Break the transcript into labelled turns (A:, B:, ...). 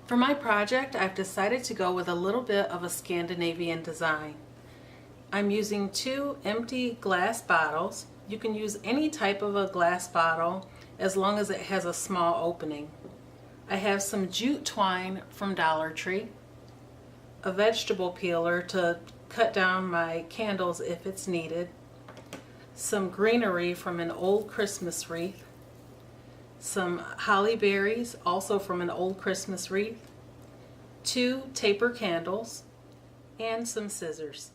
A: For my project, I've decided to go with a little bit of a Scandinavian design. I'm using 2 empty glass bottles. You can use any type of a glass bottle as long as it has a small opening. I have some jute twine from Dollar Tree, a vegetable peeler to cut down my candles if it's needed, some greenery from an old Christmas wreath, some holly berries also from an old Christmas wreath, 2 taper candles, and some scissors.